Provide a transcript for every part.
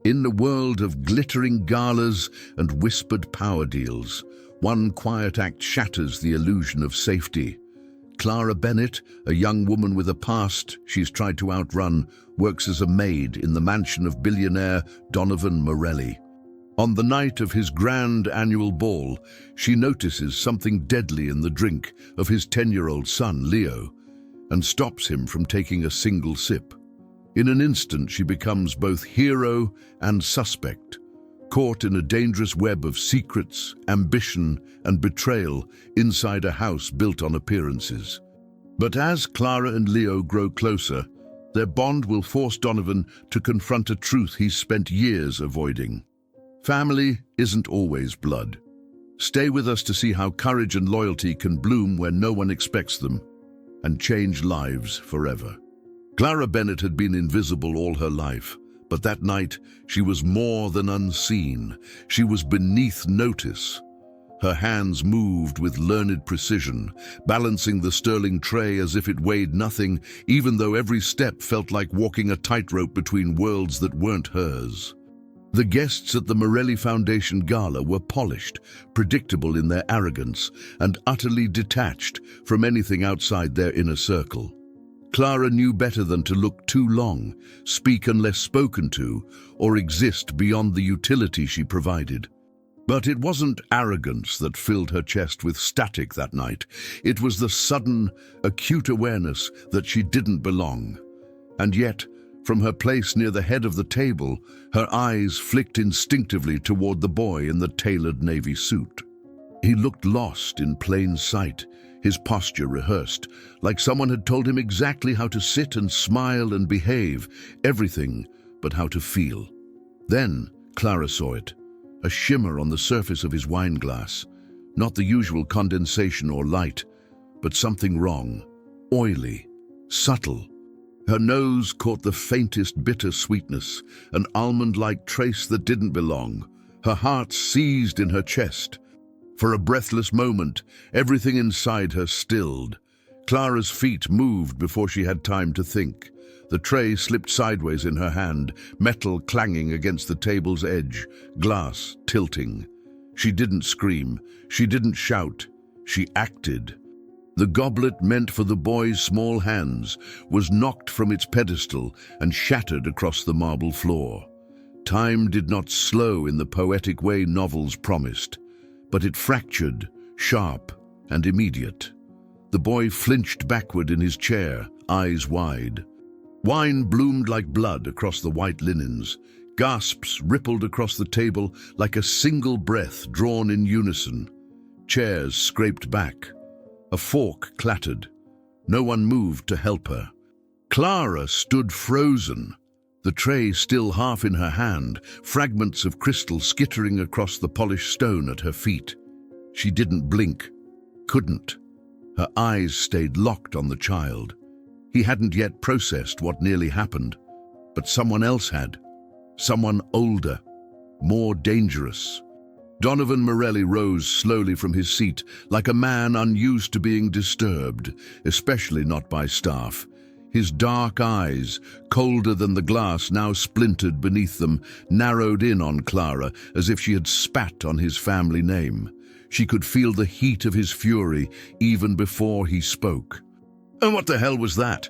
In the world of glittering galas and whispered power deals, one quiet act shatters the illusion of safety. Clara Bennett, a young woman with a past she's tried to outrun, works as a maid in the mansion of billionaire Donovan Morelli. On the night of his grand annual ball, she notices something deadly in the drink of his 10-year-old son, Leo, and stops him from taking a single sip. In an instant, she becomes both hero and suspect, caught in a dangerous web of secrets, ambition, and betrayal inside a house built on appearances. But as Clara and Leo grow closer, their bond will force Donovan to confront a truth he's spent years avoiding. Family isn't always blood. Stay with us to see how courage and loyalty can bloom where no one expects them and change lives forever. Clara Bennett had been invisible all her life, but that night she was more than unseen. She was beneath notice. Her hands moved with learned precision, balancing the sterling tray as if it weighed nothing, even though every step felt like walking a tightrope between worlds that weren't hers. The guests at the Morelli Foundation Gala were polished, predictable in their arrogance, and utterly detached from anything outside their inner circle. Clara knew better than to look too long, speak unless spoken to, or exist beyond the utility she provided. But it wasn't arrogance that filled her chest with static that night. It was the sudden, acute awareness that she didn't belong. And yet, from her place near the head of the table, her eyes flicked instinctively toward the boy in the tailored navy suit. He looked lost in plain sight, his posture rehearsed, like someone had told him exactly how to sit and smile and behave, everything but how to feel. Then Clara saw it, a shimmer on the surface of his wine glass, not the usual condensation or light, but something wrong, oily, subtle. Her nose caught the faintest bitter sweetness, an almond-like trace that didn't belong. Her heart seized in her chest. For a breathless moment, everything inside her stilled. Clara's feet moved before she had time to think. The tray slipped sideways in her hand, metal clanging against the table's edge, glass tilting. She didn't scream. She didn't shout. She acted. The goblet meant for the boy's small hands was knocked from its pedestal and shattered across the marble floor. Time did not slow in the poetic way novels promised, but it fractured, sharp and immediate. The boy flinched backward in his chair, eyes wide. Wine bloomed like blood across the white linens. Gasps rippled across the table like a single breath drawn in unison. Chairs scraped back. A fork clattered. No one moved to help her. Clara stood frozen, the tray still half in her hand, fragments of crystal skittering across the polished stone at her feet. She didn't blink, couldn't. Her eyes stayed locked on the child. He hadn't yet processed what nearly happened, but someone else had. Someone older, more dangerous. Donovan Morelli rose slowly from his seat, like a man unused to being disturbed, especially not by staff. His dark eyes, colder than the glass now splintered beneath them, narrowed in on Clara as if she had spat on his family name. She could feel the heat of his fury even before he spoke. "And what the hell was that?"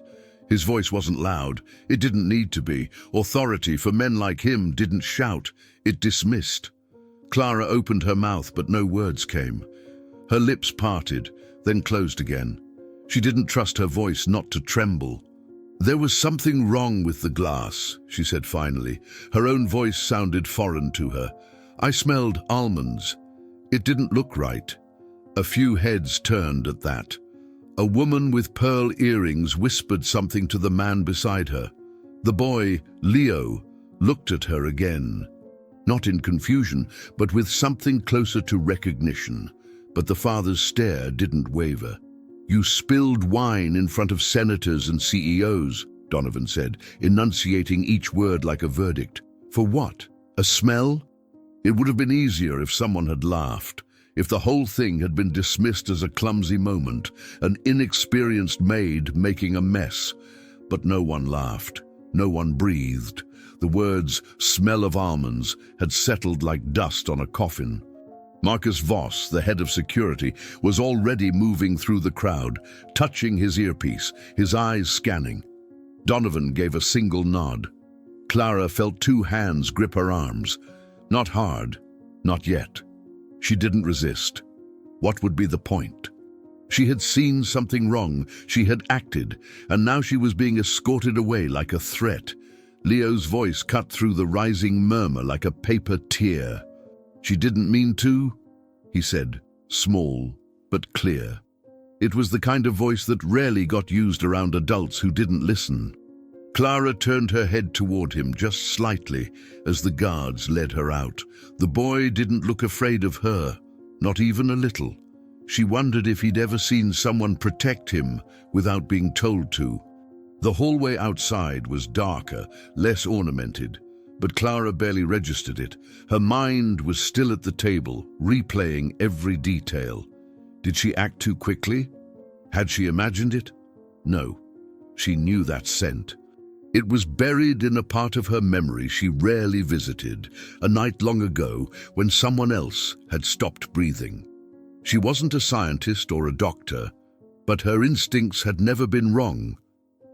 His voice wasn't loud. It didn't need to be. Authority for men like him didn't shout. It dismissed. Clara opened her mouth, but no words came. Her lips parted, then closed again. She didn't trust her voice not to tremble. "There was something wrong with the glass," she said finally. Her own voice sounded foreign to her. "I smelled almonds. It didn't look right." A few heads turned at that. A woman with pearl earrings whispered something to the man beside her. The boy, Leo, looked at her again. Not in confusion, but with something closer to recognition. But the father's stare didn't waver. "You spilled wine in front of senators and CEOs, Donovan said, enunciating each word like a verdict. "For what? A smell?" It would have been easier if someone had laughed, if the whole thing had been dismissed as a clumsy moment, an inexperienced maid making a mess. But no one laughed. No one breathed. The words, "smell of almonds," had settled like dust on a coffin. Marcus Voss, the head of security, was already moving through the crowd, touching his earpiece, his eyes scanning. Donovan gave a single nod. Clara felt two hands grip her arms. Not hard, not yet. She didn't resist. What would be the point? She had seen something wrong, she had acted, and now she was being escorted away like a threat. Leo's voice cut through the rising murmur like a paper tear. "She didn't mean to," he said, small but clear. It was the kind of voice that rarely got used around adults who didn't listen. Clara turned her head toward him just slightly as the guards led her out. The boy didn't look afraid of her, not even a little. She wondered if he'd ever seen someone protect him without being told to. The hallway outside was darker, less ornamented, but Clara barely registered it. Her mind was still at the table, replaying every detail. Did she act too quickly? Had she imagined it? No. She knew that scent. It was buried in a part of her memory she rarely visited, a night long ago when someone else had stopped breathing. She wasn't a scientist or a doctor, but her instincts had never been wrong,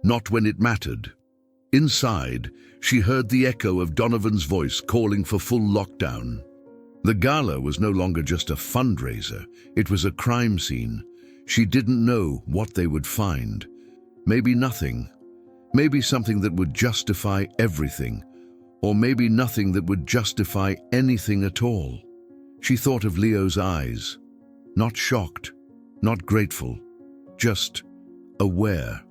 not when it mattered. Inside, she heard the echo of Donovan's voice calling for full lockdown. The gala was no longer just a fundraiser, it was a crime scene. She didn't know what they would find. Maybe nothing. Maybe something that would justify everything, or maybe nothing that would justify anything at all. She thought of Leo's eyes, not shocked, not grateful, just aware,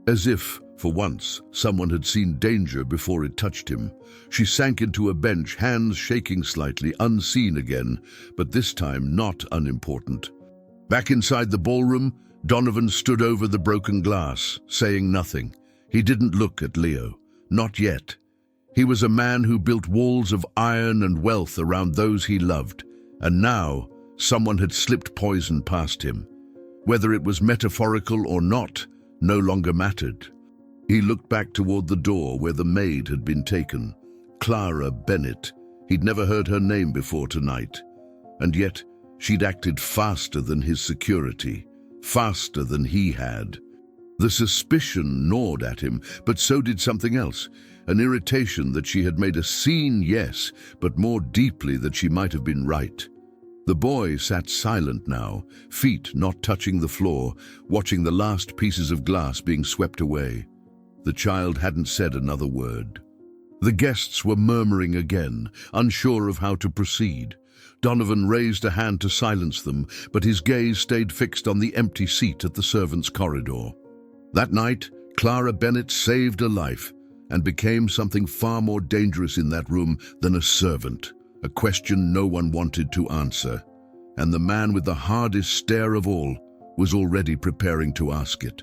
as if, for once, someone had seen danger before it touched him. She sank into a bench, hands shaking slightly, unseen again, but this time not unimportant. Back inside the ballroom, Donovan stood over the broken glass, saying nothing. He didn't look at Leo, not yet. He was a man who built walls of iron and wealth around those he loved, and now someone had slipped poison past him. Whether it was metaphorical or not, no longer mattered. He looked back toward the door where the maid had been taken. Clara Bennett. He'd never heard her name before tonight. And yet, she'd acted faster than his security, faster than he had. The suspicion gnawed at him, but so did something else, an irritation that she had made a scene, yes, but more deeply that she might have been right. The boy sat silent now, feet not touching the floor, watching the last pieces of glass being swept away. The child hadn't said another word. The guests were murmuring again, unsure of how to proceed. Donovan raised a hand to silence them, but his gaze stayed fixed on the empty seat at the servants' corridor. That night, Clara Bennett saved a life and became something far more dangerous in that room than a servant, a question no one wanted to answer. And the man with the hardest stare of all was already preparing to ask it.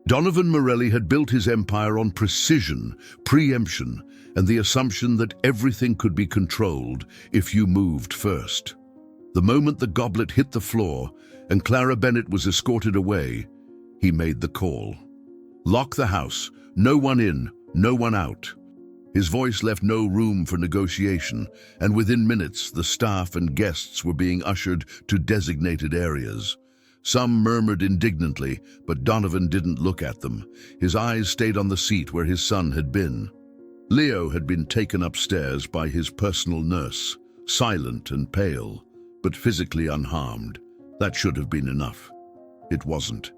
Donovan Morelli had built his empire on precision, preemption, and the assumption that everything could be controlled if you moved first. The moment the goblet hit the floor and Clara Bennett was escorted away, he made the call. Lock the house, no one in, no one out. His voice left no room for negotiation, and within minutes the staff and guests were being ushered to designated areas. Some murmured indignantly, but Donovan didn't look at them. His eyes stayed on the seat where his son had been. Leo had been taken upstairs by his personal nurse, silent and pale, but physically unharmed. That should have been enough. It wasn't.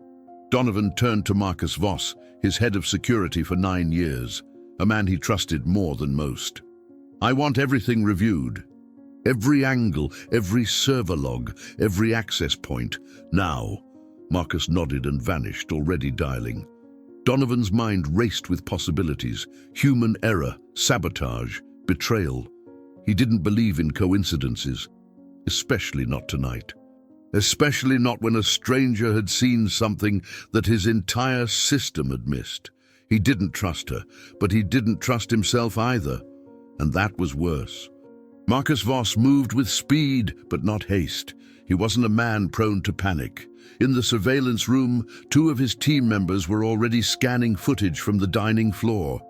Donovan turned to Marcus Voss, his head of security for 9 years, a man he trusted more than most. "I want everything reviewed. Every angle, every server log, every access point. Now." Marcus nodded and vanished, already dialing. Donovan's mind raced with possibilities: human error, sabotage, betrayal. He didn't believe in coincidences, especially not tonight. Especially not when a stranger had seen something that his entire system had missed. He didn't trust her, but he didn't trust himself either, and that was worse. Marcus Voss moved with speed, but not haste. He wasn't a man prone to panic. In the surveillance room, 2 of his team members were already scanning footage from the dining floor.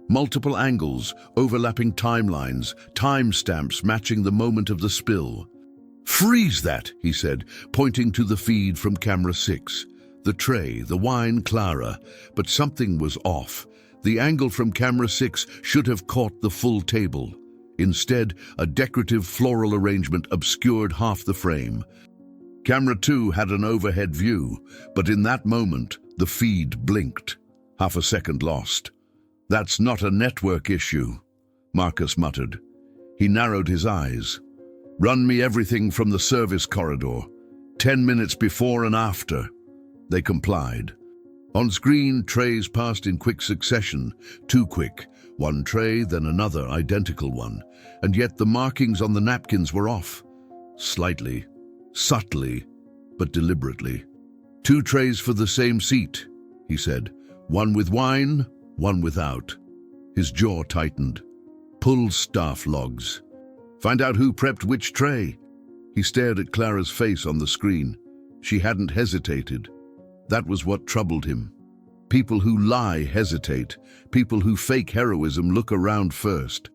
Multiple angles, overlapping timelines, timestamps matching the moment of the spill. "Freeze that," he said, pointing to the feed from camera 6. The tray, the wine, Clara. But something was off. The angle from camera 6 should have caught the full table. Instead, a decorative floral arrangement obscured half the frame. Camera 2 had an overhead view, but in that moment, the feed blinked. Half a second lost. "That's not a network issue," Marcus muttered. He narrowed his eyes. "Run me everything from the service corridor. 10 minutes before and after." They complied. On screen, trays passed in quick succession, too quick. One tray, then another identical one. And yet the markings on the napkins were off. Slightly, subtly, but deliberately. "2 trays for the same seat," he said. "One with wine, one without." His jaw tightened. "Pull staff logs. Find out who prepped which tray." He stared at Clara's face on the screen. She hadn't hesitated. That was what troubled him. People who lie hesitate. People who fake heroism look around first.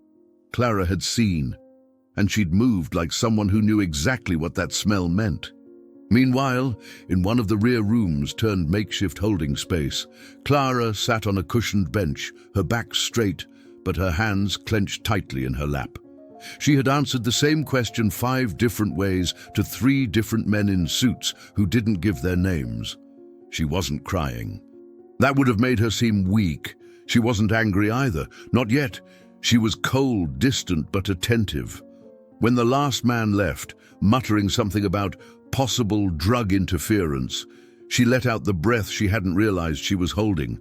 Clara had seen, and she'd moved like someone who knew exactly what that smell meant. Meanwhile, in one of the rear rooms turned makeshift holding space, Clara sat on a cushioned bench, her back straight, but her hands clenched tightly in her lap. She had answered the same question 5 different ways to 3 different men in suits who didn't give their names. She wasn't crying. That would have made her seem weak. She wasn't angry either, not yet. She was cold, distant, but attentive. When the last man left, muttering something about possible drug interference, she let out the breath she hadn't realized she was holding.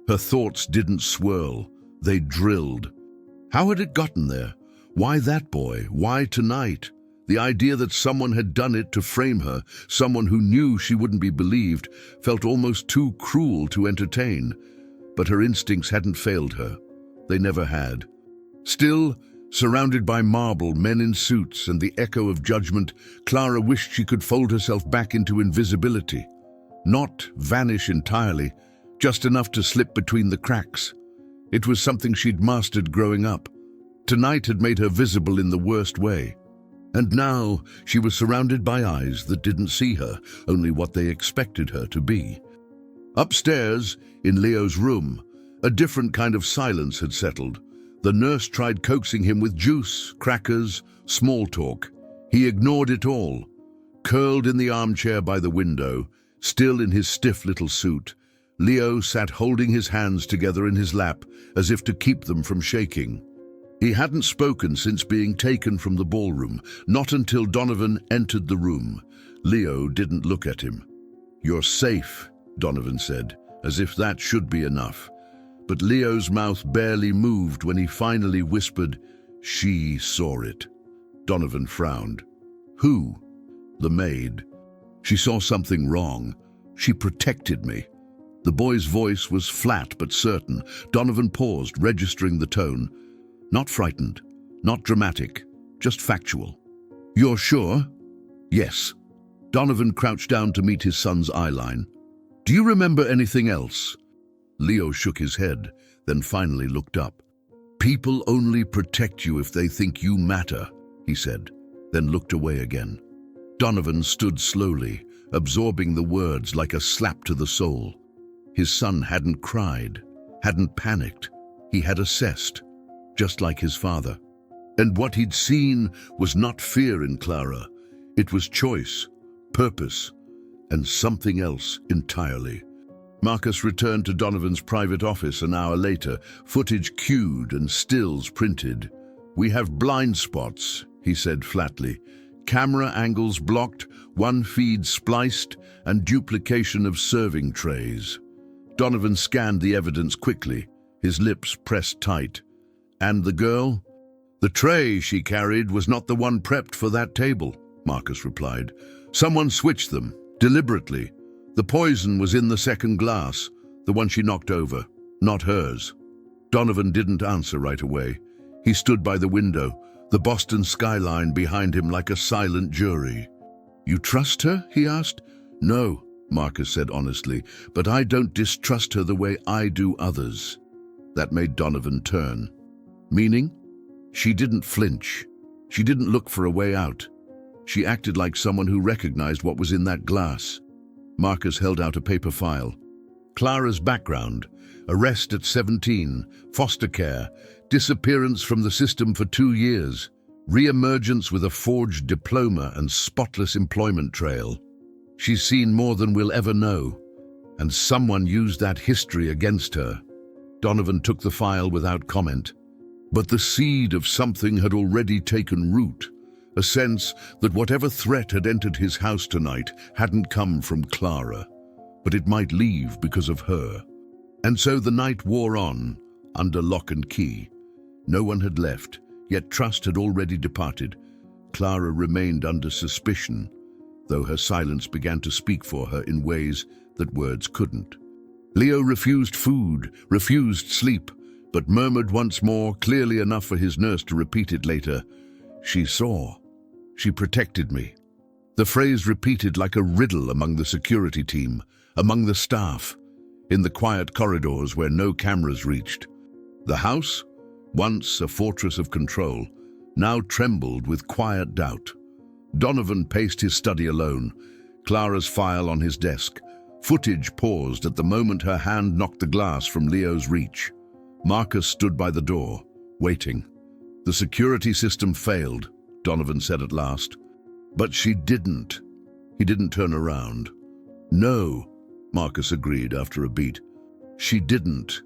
Her thoughts didn't swirl, they drilled. How had it gotten there? Why that boy? Why tonight? The idea that someone had done it to frame her, someone who knew she wouldn't be believed, felt almost too cruel to entertain. But her instincts hadn't failed her. They never had. Still, surrounded by marble, men in suits, and the echo of judgment, Clara wished she could fold herself back into invisibility. Not vanish entirely, just enough to slip between the cracks. It was something she'd mastered growing up. Tonight had made her visible in the worst way. And now she was surrounded by eyes that didn't see her, only what they expected her to be. Upstairs, in Leo's room, a different kind of silence had settled. The nurse tried coaxing him with juice, crackers, small talk. He ignored it all. Curled in the armchair by the window, still in his stiff little suit, Leo sat holding his hands together in his lap as if to keep them from shaking. He hadn't spoken since being taken from the ballroom, not until Donovan entered the room. Leo didn't look at him. "You're safe," Donovan said, as if that should be enough. But Leo's mouth barely moved when he finally whispered, "She saw it." Donovan frowned. "Who?" "The maid. She saw something wrong. She protected me." The boy's voice was flat but certain. Donovan paused, registering the tone. Not frightened, not dramatic, just factual. "You're sure?" "Yes." Donovan crouched down to meet his son's eyeline. "Do you remember anything else?" Leo shook his head, then finally looked up. "People only protect you if they think you matter," he said, then looked away again. Donovan stood slowly, absorbing the words like a slap to the soul. His son hadn't cried, hadn't panicked. He had assessed, just like his father. And what he'd seen was not fear in Clara. It was choice, purpose, and something else entirely. Marcus returned to Donovan's private office an hour later, footage cued and stills printed. "We have blind spots," he said flatly. "Camera angles blocked, one feed spliced, and duplication of serving trays." Donovan scanned the evidence quickly, his lips pressed tight. "And the girl?" "The tray she carried was not the one prepped for that table," Marcus replied. "Someone switched them, deliberately. The poison was in the second glass, the one she knocked over, not hers." Donovan didn't answer right away. He stood by the window, the Boston skyline behind him like a silent jury. "You trust her?" he asked. "No," Marcus said honestly, "but I don't distrust her the way I do others." That made Donovan turn. Meaning? She didn't flinch. She didn't look for a way out. She acted like someone who recognized what was in that glass. Marcus held out a paper file. Clara's background: arrest at 17, foster care, disappearance from the system for 2 years, re-emergence with a forged diploma and spotless employment trail. She's seen more than we'll ever know, and someone used that history against her. Donovan took the file without comment. But the seed of something had already taken root, a sense that whatever threat had entered his house tonight hadn't come from Clara, but it might leave because of her. And so the night wore on, under lock and key. No one had left, yet trust had already departed. Clara remained under suspicion, though her silence began to speak for her in ways that words couldn't. Leo refused food, refused sleep, but murmured once more, clearly enough for his nurse to repeat it later, "She saw. She protected me." The phrase repeated like a riddle among the security team, among the staff, in the quiet corridors where no cameras reached. The house, once a fortress of control, now trembled with quiet doubt. Donovan paced his study alone, Clara's file on his desk. Footage paused at the moment her hand knocked the glass from Leo's reach. Marcus stood by the door, waiting. "The security system failed," Donovan said at last. "But she didn't." He didn't turn around. "No," Marcus agreed after a beat. "She didn't."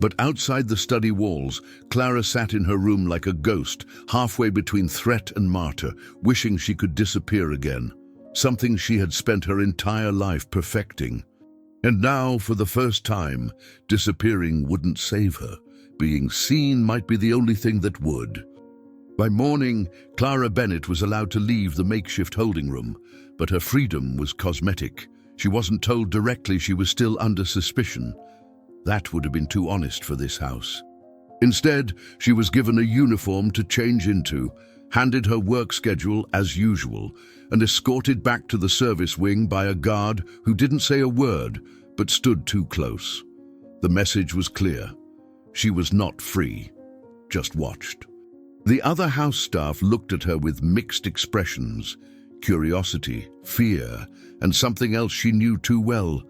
But outside the study walls, Clara sat in her room like a ghost, halfway between threat and martyr, wishing she could disappear again, something she had spent her entire life perfecting. And now, for the first time, disappearing wouldn't save her. Being seen might be the only thing that would. By morning, Clara Bennett was allowed to leave the makeshift holding room, but her freedom was cosmetic. She wasn't told directly she was still under suspicion. That would have been too honest for this house. Instead, she was given a uniform to change into, handed her work schedule as usual, and escorted back to the service wing by a guard who didn't say a word, but stood too close. The message was clear. She was not free, just watched. The other house staff looked at her with mixed expressions: curiosity, fear, and something else she knew too well,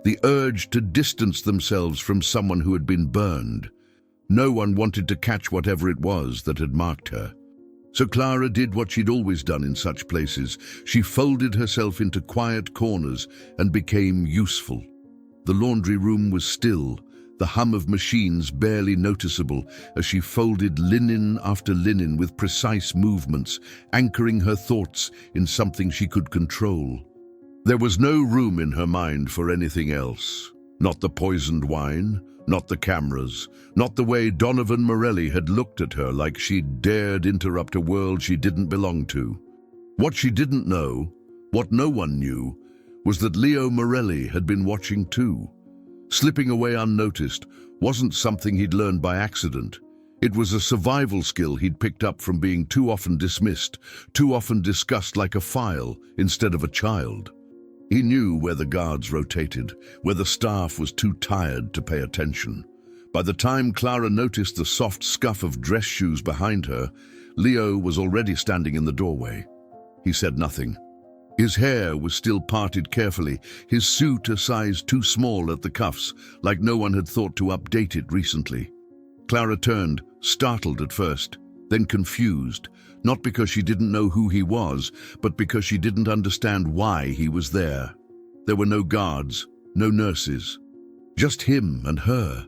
the urge to distance themselves from someone who had been burned. No one wanted to catch whatever it was that had marked her. So Clara did what she'd always done in such places. She folded herself into quiet corners and became useful. The laundry room was still, the hum of machines barely noticeable as she folded linen after linen with precise movements, anchoring her thoughts in something she could control. There was no room in her mind for anything else. Not the poisoned wine, not the cameras, not the way Donovan Morelli had looked at her like she'd dared interrupt a world she didn't belong to. What she didn't know, what no one knew, was that Leo Morelli had been watching too. Slipping away unnoticed wasn't something he'd learned by accident. It was a survival skill he'd picked up from being too often dismissed, too often discussed like a file instead of a child. He knew where the guards rotated, where the staff was too tired to pay attention. By the time Clara noticed the soft scuff of dress shoes behind her, Leo was already standing in the doorway. He said nothing. His hair was still parted carefully, his suit a size too small at the cuffs, like no one had thought to update it recently. Clara turned, startled at first, then confused, not because she didn't know who he was, but because she didn't understand why he was there. There were no guards, no nurses, just him and her.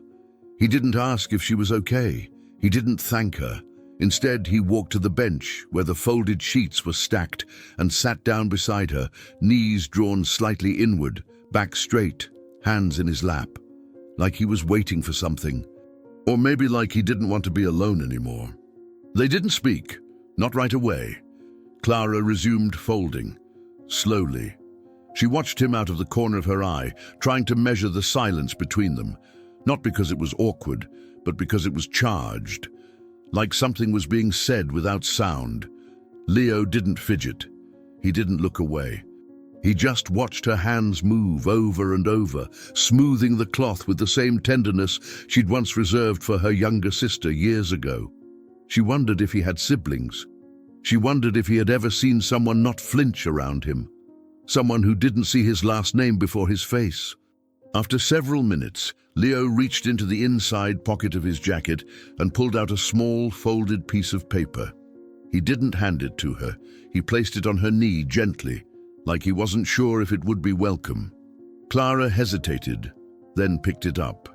He didn't ask if she was okay. He didn't thank her. Instead, he walked to the bench where the folded sheets were stacked and sat down beside her, knees drawn slightly inward, back straight, hands in his lap, like he was waiting for something. Or maybe like he didn't want to be alone anymore. They didn't speak, not right away. Clara resumed folding, slowly. She watched him out of the corner of her eye, trying to measure the silence between them, not because it was awkward, but because it was charged, like something was being said without sound. Leo didn't fidget. He didn't look away. He just watched her hands move over and over, smoothing the cloth with the same tenderness she'd once reserved for her younger sister years ago. She wondered if he had siblings. She wondered if he had ever seen someone not flinch around him, someone who didn't see his last name before his face. After several minutes, Leo reached into the inside pocket of his jacket and pulled out a small, folded piece of paper. He didn't hand it to her. He placed it on her knee gently, like he wasn't sure if it would be welcome. Clara hesitated, then picked it up.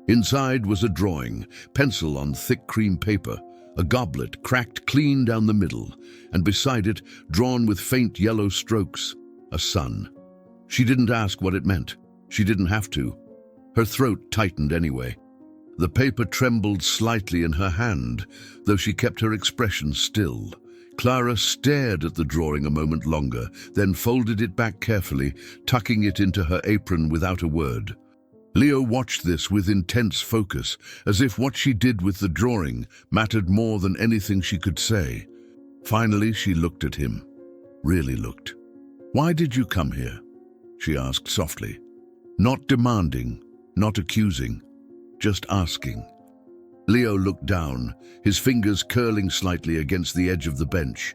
Inside was a drawing, pencil on thick cream paper, a goblet cracked clean down the middle, and beside it, drawn with faint yellow strokes, a sun. She didn't ask what it meant. She didn't have to. Her throat tightened anyway. The paper trembled slightly in her hand, though she kept her expression still. Clara stared at the drawing a moment longer, then folded it back carefully, tucking it into her apron without a word. Leo watched this with intense focus, as if what she did with the drawing mattered more than anything she could say. Finally, she looked at him. Really looked. "Why did you come here?" she asked softly. Not demanding, not accusing, just asking. Leo looked down, his fingers curling slightly against the edge of the bench.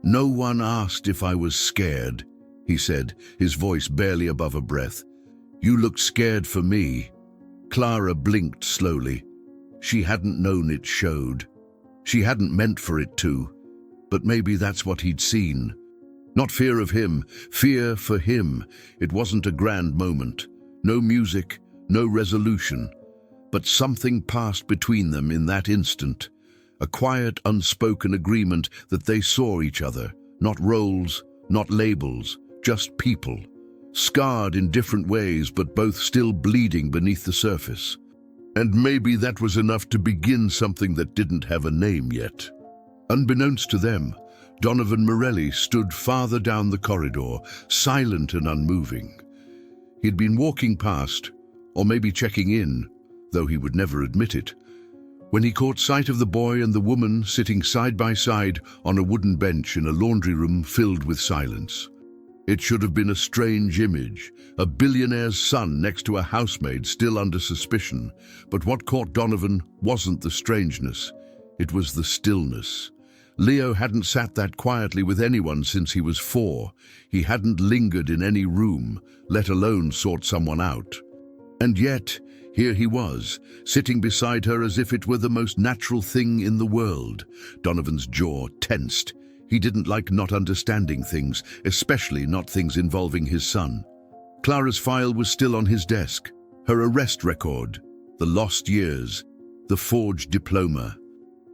"No one asked if I was scared," he said, his voice barely above a breath. "You looked scared for me." Clara blinked slowly. She hadn't known it showed. She hadn't meant for it to. But maybe that's what he'd seen. Not fear of him, fear for him. It wasn't a grand moment. No music, no resolution. But something passed between them in that instant. A quiet, unspoken agreement that they saw each other. Not roles, not labels, just people. Scarred in different ways, but both still bleeding beneath the surface. And maybe that was enough to begin something that didn't have a name yet. Unbeknownst to them, Donovan Morelli stood farther down the corridor, silent and unmoving. He'd been walking past, or maybe checking in, though he would never admit it, when he caught sight of the boy and the woman sitting side by side on a wooden bench in a laundry room filled with silence. It should have been a strange image, a billionaire's son next to a housemaid still under suspicion, but what caught Donovan wasn't the strangeness, it was the stillness. Leo hadn't sat that quietly with anyone since he was 4. He hadn't lingered in any room, let alone sought someone out. And yet, here he was, sitting beside her as if it were the most natural thing in the world. Donovan's jaw tensed. He didn't like not understanding things, especially not things involving his son. Clara's file was still on his desk, her arrest record, the lost years, the forged diploma.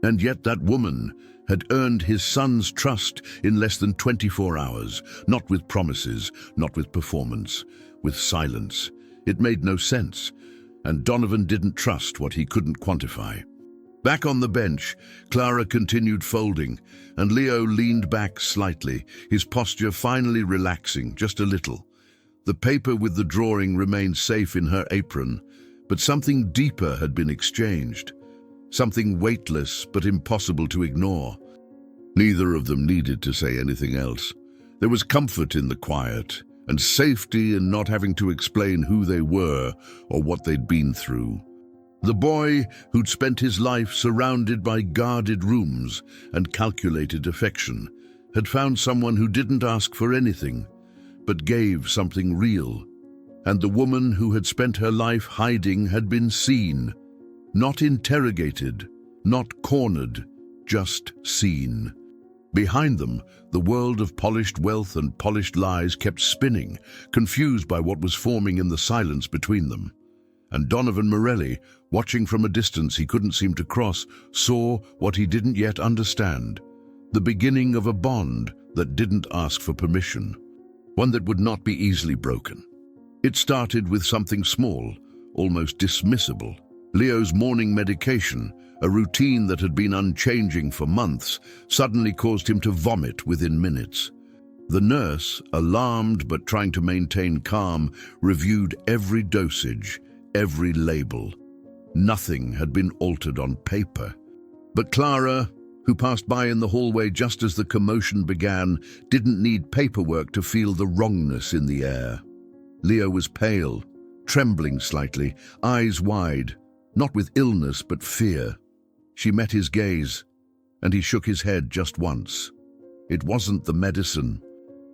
And yet that woman had earned his son's trust in less than 24 hours, not with promises, not with performance, with silence. It made no sense, and Donovan didn't trust what he couldn't quantify. Back on the bench, Clara continued folding, and Leo leaned back slightly, his posture finally relaxing just a little. The paper with the drawing remained safe in her apron, but something deeper had been exchanged. Something weightless but impossible to ignore. Neither of them needed to say anything else. There was comfort in the quiet, and safety in not having to explain who they were or what they'd been through. The boy who'd spent his life surrounded by guarded rooms and calculated affection had found someone who didn't ask for anything, but gave something real. And the woman who had spent her life hiding had been seen, not interrogated, not cornered, just seen. Behind them, the world of polished wealth and polished lies kept spinning, confused by what was forming in the silence between them. And Donovan Morelli, watching from a distance he couldn't seem to cross, saw what he didn't yet understand. The beginning of a bond that didn't ask for permission. One that would not be easily broken. It started with something small, almost dismissible. Leo's morning medication, a routine that had been unchanging for months, suddenly caused him to vomit within minutes. The nurse, alarmed but trying to maintain calm, reviewed every dosage, every label. Nothing had been altered on paper. But Clara, who passed by in the hallway just as the commotion began, didn't need paperwork to feel the wrongness in the air. Leo was pale, trembling slightly, eyes wide, not with illness but fear. She met his gaze, and he shook his head just once. It wasn't the medicine.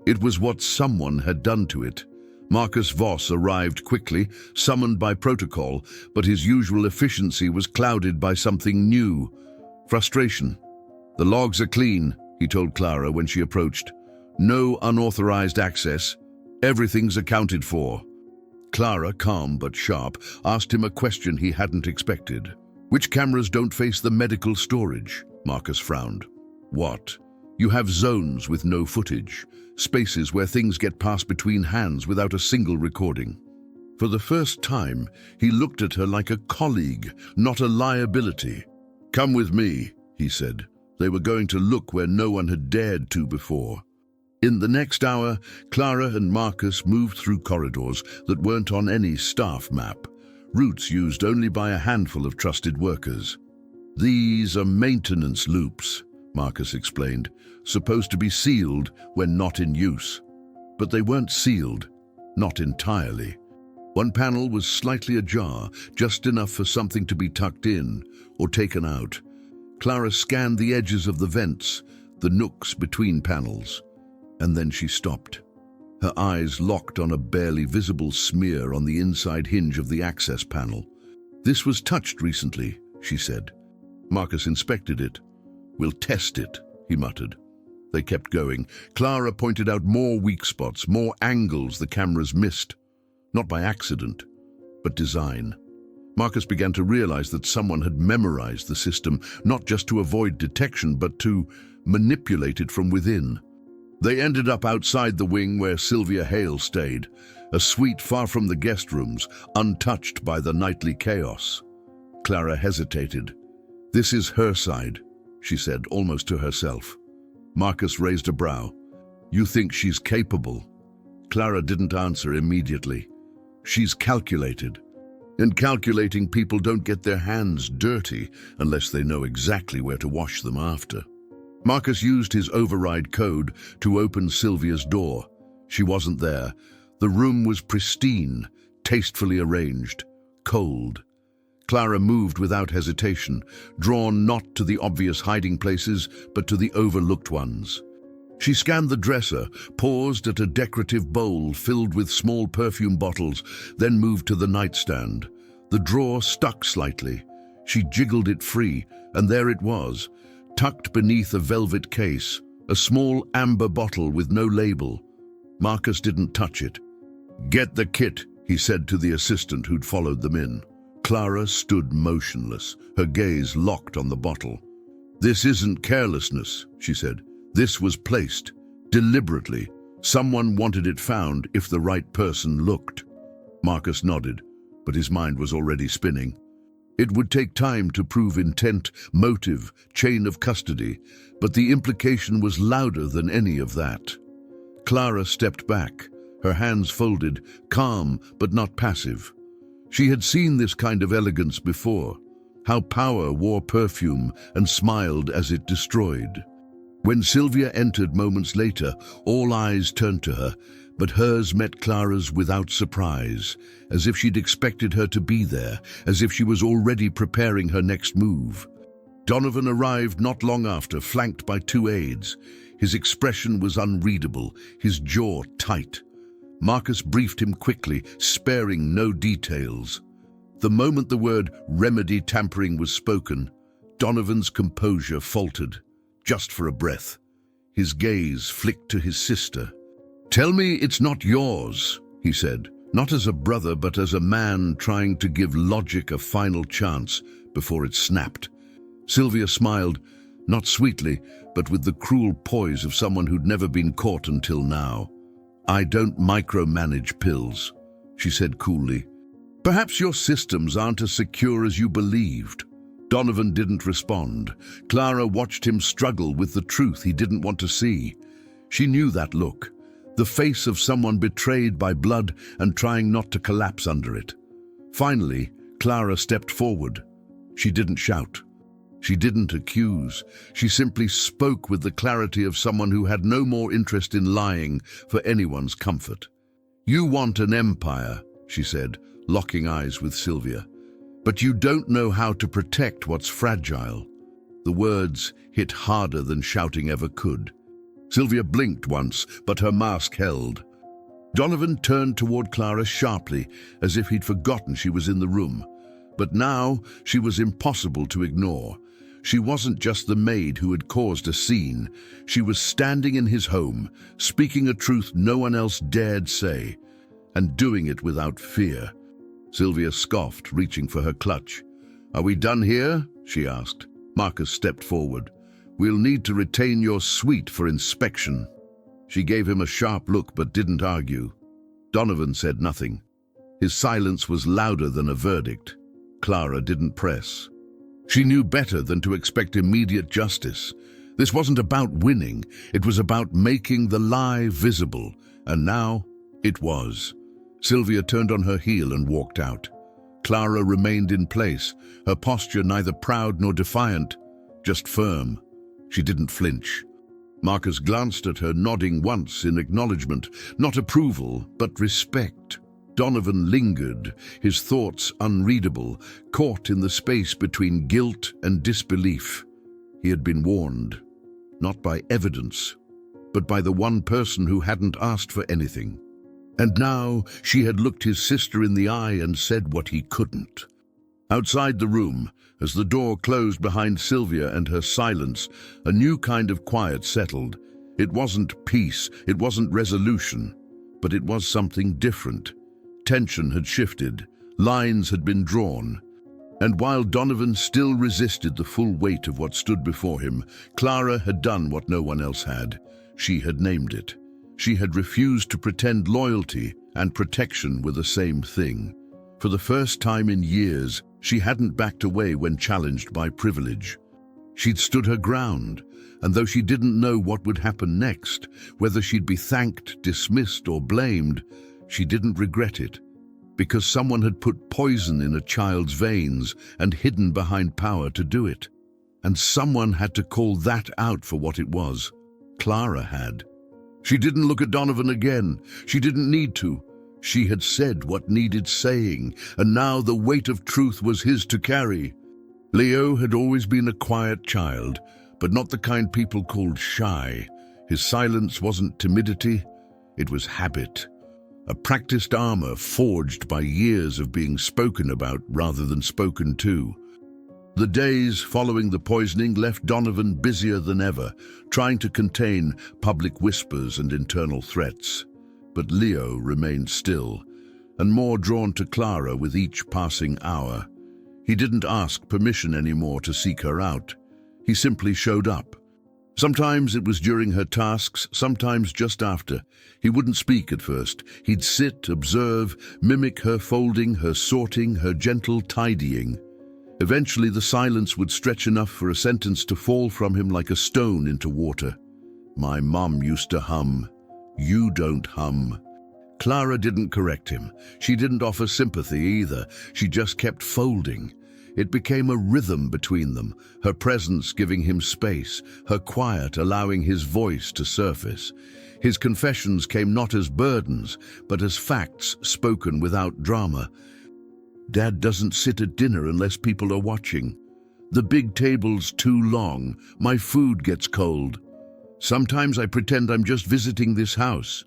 It was what someone had done to it. Marcus Voss arrived quickly, summoned by protocol, but his usual efficiency was clouded by something new: frustration. "The logs are clean," he told Clara when she approached. "No unauthorized access. Everything's accounted for." Clara, calm but sharp, asked him a question he hadn't expected. "Which cameras don't face the medical storage?" Marcus frowned. "What? You have zones with no footage, spaces where things get passed between hands without a single recording." For the first time, he looked at her like a colleague, not a liability. "Come with me," he said. They were going to look where no one had dared to before. In the next hour, Clara and Marcus moved through corridors that weren't on any staff map, routes used only by a handful of trusted workers. "These are maintenance loops," Marcus explained, "supposed to be sealed when not in use." But they weren't sealed, not entirely. One panel was slightly ajar, just enough for something to be tucked in or taken out. Clara scanned the edges of the vents, the nooks between panels, and then she stopped. Her eyes locked on a barely visible smear on the inside hinge of the access panel. "This was touched recently," she said. Marcus inspected it. "We'll test it," he muttered. They kept going. Clara pointed out more weak spots, more angles the cameras missed. Not by accident, but design. Marcus began to realize that someone had memorized the system, not just to avoid detection, but to manipulate it from within. They ended up outside the wing where Sylvia Hale stayed, a suite far from the guest rooms, untouched by the nightly chaos. Clara hesitated. "This is her side," she said, almost to herself. Marcus raised a brow. "You think she's capable?" Clara didn't answer immediately. "She's calculated. And calculating people don't get their hands dirty unless they know exactly where to wash them after." Marcus used his override code to open Sylvia's door. She wasn't there. The room was pristine, tastefully arranged, cold. Clara moved without hesitation, drawn not to the obvious hiding places, but to the overlooked ones. She scanned the dresser, paused at a decorative bowl filled with small perfume bottles, then moved to the nightstand. The drawer stuck slightly. She jiggled it free, and there it was, tucked beneath a velvet case, a small amber bottle with no label. Marcus didn't touch it. "Get the kit," he said to the assistant who'd followed them in. Clara stood motionless, her gaze locked on the bottle. "This isn't carelessness," she said. "This was placed, deliberately. Someone wanted it found if the right person looked." Marcus nodded, but his mind was already spinning. It would take time to prove intent, motive, chain of custody, but the implication was louder than any of that. Clara stepped back, her hands folded, calm but not passive. She had seen this kind of elegance before, how power wore perfume and smiled as it destroyed. When Sylvia entered moments later, all eyes turned to her, but hers met Clara's without surprise, as if she'd expected her to be there, as if she was already preparing her next move. Donovan arrived not long after, flanked by two aides. His expression was unreadable, his jaw tight. Marcus briefed him quickly, sparing no details. The moment the word remedy tampering was spoken, Donovan's composure faltered, just for a breath. His gaze flicked to his sister. "Tell me it's not yours," he said, not as a brother but as a man trying to give logic a final chance before it snapped. Sylvia smiled, not sweetly, but with the cruel poise of someone who'd never been caught until now. "I don't micromanage pills," she said coolly. "Perhaps your systems aren't as secure as you believed." Donovan didn't respond. Clara watched him struggle with the truth he didn't want to see. She knew that look, the face of someone betrayed by blood and trying not to collapse under it. Finally, Clara stepped forward. She didn't shout. She didn't accuse. She simply spoke with the clarity of someone who had no more interest in lying for anyone's comfort. "You want an empire," she said, locking eyes with Sylvia. "But you don't know how to protect what's fragile." The words hit harder than shouting ever could. Sylvia blinked once, but her mask held. Donovan turned toward Clara sharply, as if he'd forgotten she was in the room. But now she was impossible to ignore. She wasn't just the maid who had caused a scene. She was standing in his home, speaking a truth no one else dared say, and doing it without fear. Sylvia scoffed, reaching for her clutch. "Are we done here?" she asked. Marcus stepped forward. "We'll need to retain your suite for inspection." She gave him a sharp look but didn't argue. Donovan said nothing. His silence was louder than a verdict. Clara didn't press. She knew better than to expect immediate justice. This wasn't about winning, it was about making the lie visible, and now it was. Sylvia turned on her heel and walked out. Clara remained in place, her posture neither proud nor defiant, just firm. She didn't flinch. Marcus glanced at her, nodding once in acknowledgement, not approval, but respect. Donovan lingered, his thoughts unreadable, caught in the space between guilt and disbelief. He had been warned, not by evidence, but by the one person who hadn't asked for anything. And now she had looked his sister in the eye and said what he couldn't. Outside the room, as the door closed behind Sylvia and her silence, a new kind of quiet settled. It wasn't peace, it wasn't resolution, but it was something different. Tension had shifted, lines had been drawn, and while Donovan still resisted the full weight of what stood before him, Clara had done what no one else had. She had named it. She had refused to pretend loyalty and protection were the same thing. For the first time in years, she hadn't backed away when challenged by privilege. She'd stood her ground, and though she didn't know what would happen next, whether she'd be thanked, dismissed, or blamed, she didn't regret it, because someone had put poison in a child's veins and hidden behind power to do it. And someone had to call that out for what it was. Clara had. She didn't look at Donovan again. She didn't need to. She had said what needed saying, and now the weight of truth was his to carry. Leo had always been a quiet child, but not the kind people called shy. His silence wasn't timidity, it was habit. A practiced armor forged by years of being spoken about rather than spoken to. The days following the poisoning left Donovan busier than ever, trying to contain public whispers and internal threats. But Leo remained still, and more drawn to Clara with each passing hour. He didn't ask permission anymore to seek her out. He simply showed up. Sometimes it was during her tasks, sometimes just after. He wouldn't speak at first. He'd sit, observe, mimic her folding, her sorting, her gentle tidying. Eventually the silence would stretch enough for a sentence to fall from him like a stone into water. "My mum used to hum. You don't hum." Clara didn't correct him. She didn't offer sympathy either. She just kept folding. It became a rhythm between them, her presence giving him space, her quiet allowing his voice to surface. His confessions came not as burdens, but as facts spoken without drama. "Dad doesn't sit at dinner unless people are watching. The big table's too long. My food gets cold. Sometimes I pretend I'm just visiting this house."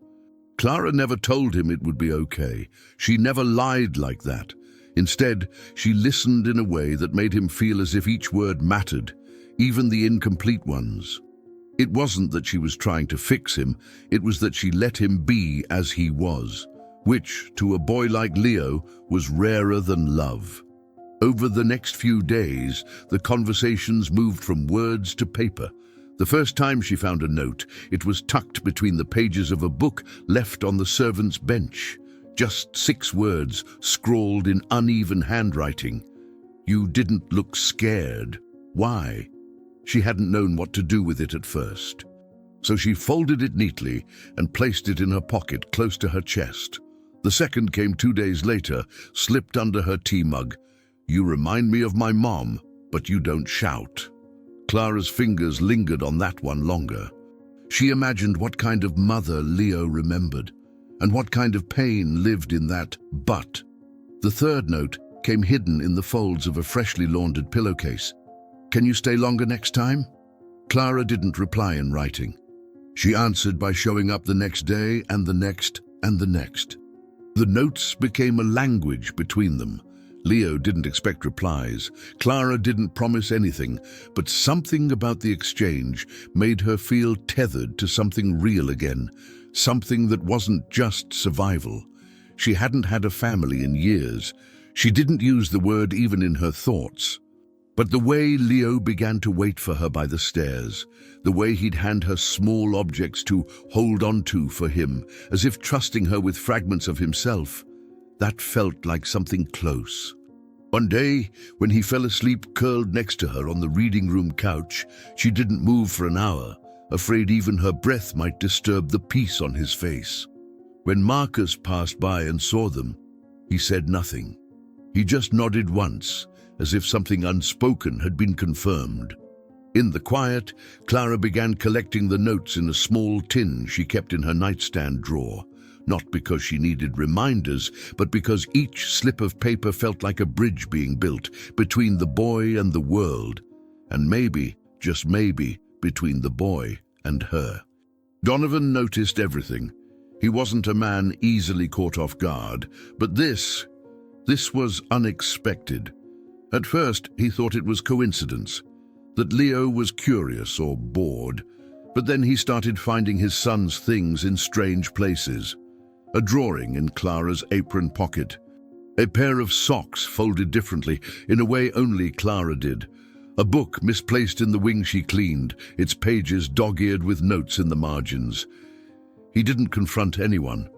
Clara never told him it would be okay. She never lied like that. Instead, she listened in a way that made him feel as if each word mattered, even the incomplete ones. It wasn't that she was trying to fix him, it was that she let him be as he was, which, to a boy like Leo, was rarer than love. Over the next few days, the conversations moved from words to paper. The first time she found a note, it was tucked between the pages of a book left on the servant's bench. Just 6 words, scrawled in uneven handwriting. "You didn't look scared. Why?" She hadn't known what to do with it at first. So she folded it neatly and placed it in her pocket close to her chest. The second came 2 days later, slipped under her tea mug. "You remind me of my mom, but you don't shout. Clara's fingers lingered on that one longer. She imagined what kind of mother Leo remembered, and what kind of pain lived in that but. The third note came hidden in the folds of a freshly laundered pillowcase. Can you stay longer next time? Clara didn't reply in writing. She answered by showing up the next day and the next and the next. The notes became a language between them. Leo didn't expect replies. Clara didn't promise anything, but something about the exchange made her feel tethered to something real again, something that wasn't just survival. She hadn't had a family in years. She didn't use the word even in her thoughts. But the way Leo began to wait for her by the stairs, the way he'd hand her small objects to hold on to for him, as if trusting her with fragments of himself, that felt like something close. One day, when he fell asleep curled next to her on the reading room couch, she didn't move for an hour, afraid even her breath might disturb the peace on his face. When Marcus passed by and saw them, he said nothing. He just nodded once, as if something unspoken had been confirmed. In the quiet, Clara began collecting the notes in a small tin she kept in her nightstand drawer, not because she needed reminders, but because each slip of paper felt like a bridge being built between the boy and the world, and maybe, just maybe, between the boy and her. Donovan noticed everything. He wasn't a man easily caught off guard, but this was unexpected. At first, he thought it was coincidence, that Leo was curious or bored, but then he started finding his son's things in strange places. A drawing in Clara's apron pocket, a pair of socks folded differently, in a way only Clara did, a book misplaced in the wing she cleaned, its pages dog-eared with notes in the margins. He didn't confront anyone.